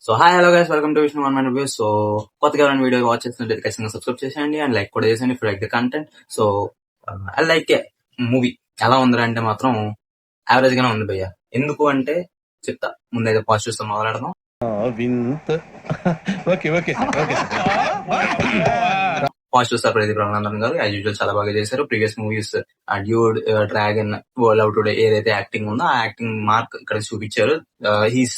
So hi hello guys, welcome to Vishnu one my review. So కొత్తగా ఎవరైనా video watch చేస్తుంటే ఖచ్చితంగా సబ్స్క్రైబ్ చేసేయండి అండ్ లైక్ కూడా చేసేయండి if like the content. So I like A movie. ఎలా ఉందిరా అంటే మాత్రం యావరేజ్ గానే ఉంది భయ్య. ఎందుకు అంటే చెప్తా. ముందైతే పాజిటివ్స్ తో మొదలెడదాం. పాజిటివ్ సార్ ప్రదీప్ రంగనాథన్ గారు యాజ్ యూజువల్ చాలా బాగా చేశారు. Previous movies dude, dragon, world love today ఏదైతే యాక్టింగ్ ఉందో ఆ యాక్టింగ్ మార్క్ ఇక్కడ చూపించారు. హీస్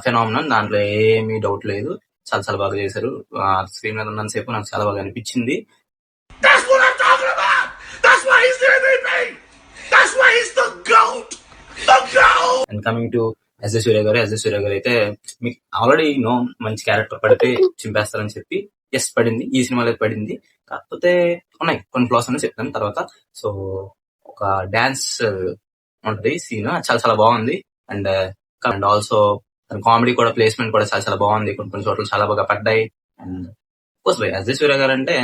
ఫెనామినల్, దాంట్లో ఏమీ డౌట్ లేదు. చాలా చాలా బాగా చేశారు. స్క్రీన్ మీద ఉన్నంత సేపు నాకు చాలా బాగా అనిపించింది. అండ్ కమింగ్ టు ఎస్ సూర్య గారు అయితే మీకు ఆల్రెడీ మంచి క్యారెక్టర్ పడితే చింపేస్తారని చెప్పి ఎస్ పడింది, ఈ సినిమాలో పడింది. కాకపోతే ఉన్నాయి కొన్ని ఫ్లాస్ అని చెప్తాను తర్వాత. సో ఒక డాన్స్ ఉంటది సీన్, చాలా చాలా బాగుంది. అండ్ అండ్ ఆల్సో కామెడీ కూడా, ప్లేస్మెంట్ కూడా చాలా చాలా బాగుంది. కొన్ని కొన్ని చోట్ల చాలా బాగా పడ్డాయి. And course by Ajay Surya గారు అంటే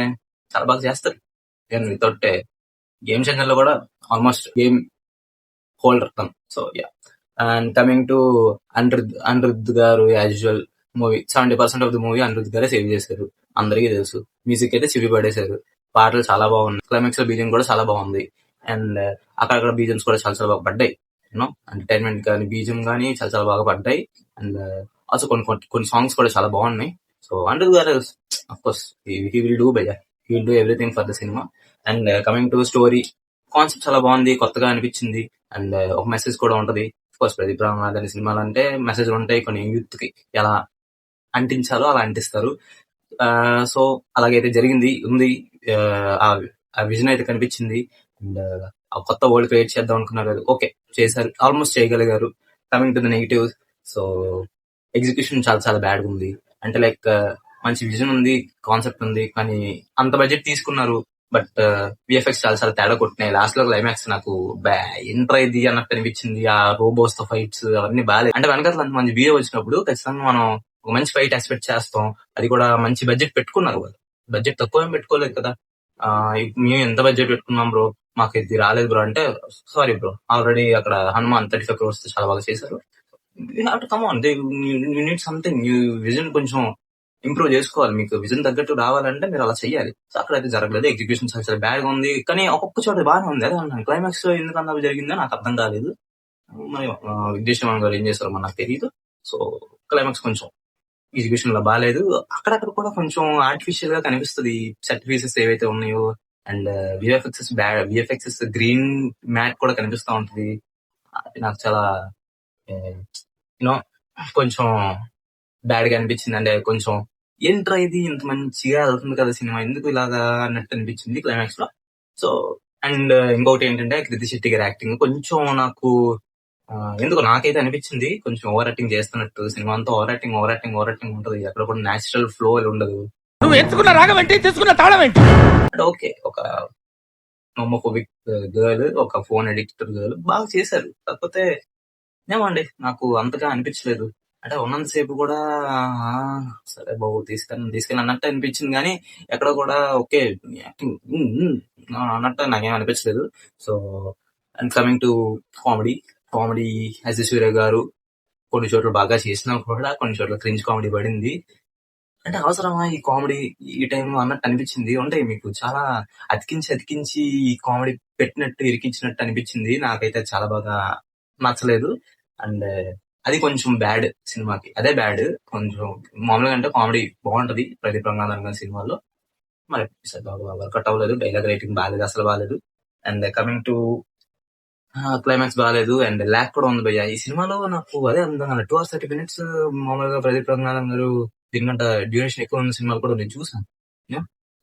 చాలా బాగా చేస్తారు. వితౌట్ గేమ్ చేంజర్ లో కూడా almost game holder. So yeah. And coming to Anirudh garu as usual movie 70% of the movie Anirudh గారే సేవ్ చేశారు, అందరికీ తెలుసు. మ్యూజిక్ అయితే చివి పడేశారు. పాటలు చాలా బాగున్నాయి. క్లైమాక్స్ లో బీజియం కూడా చాలా బాగుంది. అండ్ అక్కడక్కడ బీజియంస్ కూడా చాలా చాలా బాగా పడ్డాయి. ఎంటర్టైన్మెంట్ కానీ బీజియం కానీ చాలా చాలా బాగా పడ్డాయి. అండ్ ఆల్సో కొన్ని సాంగ్స్ కూడా చాలా బాగున్నాయి. సో అనిరుద్ధ్ గారు of course he will do everything for the cinema. And coming to story concept చాలా బాగుంది, కొత్తగా అనిపించింది. అండ్ ఒక మెసేజ్ కూడా ఉంటది. కోర్స్ ప్రదీప్ రామనాథన్ సినిమాలు అంటే మెసేజ్ ఉంటాయి, కొన్ని యూత్ కి ఎలా అంటించాలో అలా అంటిస్తారు. సో అలాగైతే జరిగింది, ఉంది. ఆ విజన్ అయితే కనిపించింది. అండ్ ఆ కొత్త వరల్డ్ క్రియేట్ చేద్దాం అనుకున్నారు, ఓకే చేశారు, ఆల్మోస్ట్ చేయగలిగారు. Coming to the negative, so execution చాలా చాలా బ్యాడ్ ఉంది. అంటే లైక్ మంచి విజన్ ఉంది, కాన్సెప్ట్ ఉంది, కానీ అంత బడ్జెట్ తీసుకున్నారు. బట్ విఎఫ్ఎక్స్ చాలా చాలా తేడా కొట్టినాయి. లాస్ట్ లో క్లైమాక్స్ నాకు ఎంటర్ అయింది అన్నట్టు అనిపించింది. ఆ రోబోస్ తో ఫైట్స్ అవన్నీ బాగాలేదు. అంటే వెనకాల అంత మంచి వీడియో వచ్చినప్పుడు ఖచ్చితంగా మనం ఒక మంచి ఫైట్ ఎక్స్పెక్ట్ చేస్తాం. అది కూడా మంచి బడ్జెట్ పెట్టుకున్నారు వాళ్ళు. బడ్జెట్ తక్కువ ఏం పెట్టుకోలేదు కదా. మేము ఎంత బడ్జెట్ పెట్టుకున్నాం బ్రో, మాకు ఇది రాలేదు బ్రో అంటే సారీ బ్రో. ఆల్రెడీ అక్కడ హనుమాన్ 35 crores చాలా బాగా చేశారు. You have to come on, you need something. You vision కొంచెం ఇంప్రూవ్ చేసుకోవాలి. మీకు విజన్ తగ్గట్టు రావాలంటే మీరు అలా చెయ్యాలి. సో అక్కడ అయితే జరగలేదు. ఎగ్జిక్యూషన్ చాలా చాలా బ్యాడ్ గా ఉంది, కానీ ఒక్కొక్క చోట బాగానే ఉంది. అదే అన్నాను, క్లైమాక్స్ లో ఎందుకు అలా జరిగిందో నాకు అర్థం కాలేదు. మరి విద్యాశ్రమన్ గారు ఏం చేస్తారో మనకు తెలియదు. సో క్లైమాక్స్ కొంచెం ఎగ్జిక్యూషన్ లో బాగాలేదు. అక్కడక్కడ కూడా కొంచెం ఆర్టిఫిషియల్ గా కనిపిస్తుంది సెట్ పీసెస్ ఏవైతే ఉన్నాయో. అండ్ విఎఫ్ఎక్సెస్ గ్రీన్ మ్యాట్ కూడా కనిపిస్తా ఉంటది. నాకు చాలా యూనో కొంచెం బ్యాడ్ గా అనిపించింది. అంటే కొంచెం ఏంట్రా ఇది, ఇంత మంచిగా వెళ్తుంది కదా సినిమా, ఎందుకు ఇలాగా అన్నట్టు అనిపించింది క్లైమాక్స్ లో. సో అండ్ ఇంకొకటి ఏంటంటే కృతి శెట్టి గారి యాక్టింగ్ కొంచెం నాకు ఎందుకు నాకైతే అనిపించింది కొంచెం ఓవర్ యాక్టింగ్ చేస్తున్నట్టు. సినిమా అంతా ఓవర్ యాక్టింగ్ ఉంటది, ఎక్కడ కూడా నేచురల్ ఫ్లో ఉండదు. నువ్వు ఎంచుకున్న రాగం ఏంటి, తీసుకున్న తాళం ఏంటి? అంటే ఓకే, ఒక హోమోఫోబిక్ గర్ల్, ఒక ఫోన్ అడిక్టర్ గర్ల్ బాగా చేశారు. కాకపోతే ఏమండి నాకు అంతగా అనిపించలేదు. అంటే ఉన్నంతసేపు కూడా సరే బాబు తీసుకెళ్ళి అన్నట్టు అనిపించింది, కానీ ఎక్కడ కూడా ఓకే యాక్టింగ్ అన్నట్టు నాకేం అనిపించలేదు. So and coming to comedy Ajay Surya garu కొన్ని చోట్ల బాగా చేసినా కూడా కొన్ని చోట్ల క్రింజ్ కామెడీ పడింది. అంటే అవసరమా ఈ కామెడీ ఈ టైంలో అన్నట్టు అనిపించింది. అంటే మీకు చాలా అతికించి ఈ కామెడీ పెట్టినట్టు ఇరికించినట్టు అనిపించింది. నాకైతే చాలా బాగా నచ్చలేదు. అండ్ అది కొంచెం బ్యాడ్ సినిమాకి, అదే బ్యాడ్. కొంచెం మామూలుగా అంటే కామెడీ బాగుంటది ప్రదీప్ రంగనాథన్ గారి సినిమాలో, మరి బాగా వర్కౌట్ అవ్వలేదు. డైలాగ్ రైటింగ్ బాగాలేదు, అసలు బాగాలేదు. అండ్ కమింగ్ టు క్లైమాక్స్ బాగాలేదు. అండ్ ల్యాక్ కూడా ఉంది భయ్య ఈ సినిమాలో. నాకు అదే అర్థం 2 hours 30 minutes. మామూలుగా ప్రదీప్ రంగనాథన్ గారు దీనికంటే డ్యూరేషన్ ఎక్కువ ఉన్న సినిమాలు కూడా నేను చూసాను,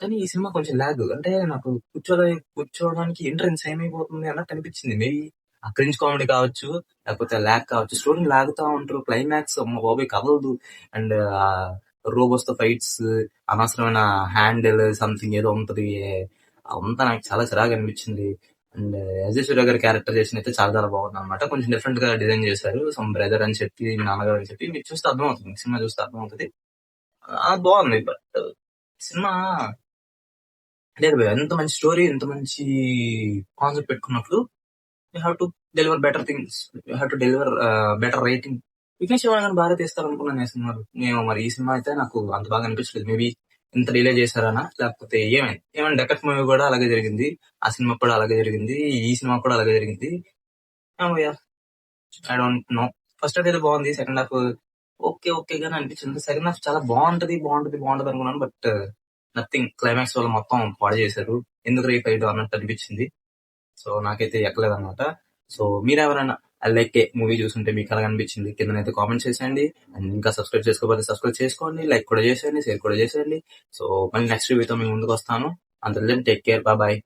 కానీ ఈ సినిమా కొంచెం ల్యాగ్. అంటే నాకు కూర్చోవడానికి ఎంట్రెన్స్ ఏమైపోతుంది అన్నట్టు అనిపించింది. మేబీ ఆ క్రింజ్ కామెడీ కావచ్చు, లేకపోతే ల్యాగ్ కావచ్చు. స్టోరీని లాగుతా ఉంటారు, క్లైమాక్స్ అమ్మ బాబాయ్ కదలదు. అండ్ రోబోస్ తో ఫైట్స్, అనవసరమైన హ్యాండిల్ సంథింగ్ ఏదో ఉంటది, అంతా నాకు చాలా చిరాగా అనిపించింది. అండ్ అజయ్ సూర్య గారి క్యారెక్టరైజేషన్ అయితే చాలా చాలా బాగుంది అనమాట. కొంచెం డిఫరెంట్ గా డిజైన్ చేశారు. సమ్ బ్రదర్ అని చెప్పి, నాన్నగారు అని చెప్పి మీకు చూస్తే అర్థమవుతుంది, సినిమా చూస్తే అర్థమవుతుంది. అది బాగుంది. బట్ సినిమా లేదు, ఎంత మంచి స్టోరీ, ఎంత మంచి కాన్సెప్ట్ పెట్టుకున్నప్పుడు you have to deliver better things, you have to deliver better writing. Vignesh Shivan garu బాగా తీస్తారు అనుకున్నాను ఈ సినిమాలు. నేను మరి ఈ సినిమా అయితే నాకు అంత బాగా అనిపించలేదు. మేబీ ఇంత డిలే చేశారనా లేకపోతే ఏమైంది డెకట్ మూవీ కూడా అలాగే జరిగింది. ఆ సినిమా కూడా అలాగే జరిగింది. ఈ సినిమా కూడా అలాగే జరిగింది. I don't know. First half అయితే బాగుంది. సెకండ్ హాఫ్ ఓకే గానీ అనిపించింది. సెకండ్ హాఫ్ చాలా బాగుంటది అనుకున్నాను. But nothing. క్లైమాక్స్ వల్ల మొత్తం పాడు చేశారు. ఎందుకు రేపు ఫైట్ అన్నట్టు అనిపించింది. సో నాకైతే ఎక్కలేదు అనమాట. సో మీరెవరైనా లైక్ మూవీ చూసుంటే మీకు ఎలా అనిపించింది కిందనైతే కామెంట్ చేసేయండి. అండ్ ఇంకా సబ్స్క్రైబ్ చేసుకోకపోతే సబ్స్క్రైబ్ చేసుకోండి, లైక్ కూడా చేసేయండి, షేర్ కూడా చేసేయండి. సో మళ్ళీ నెక్స్ట్ వీడియోతో మీ ముందుకు వస్తాను. అంతలో టేక్ కేర్, బాయ్.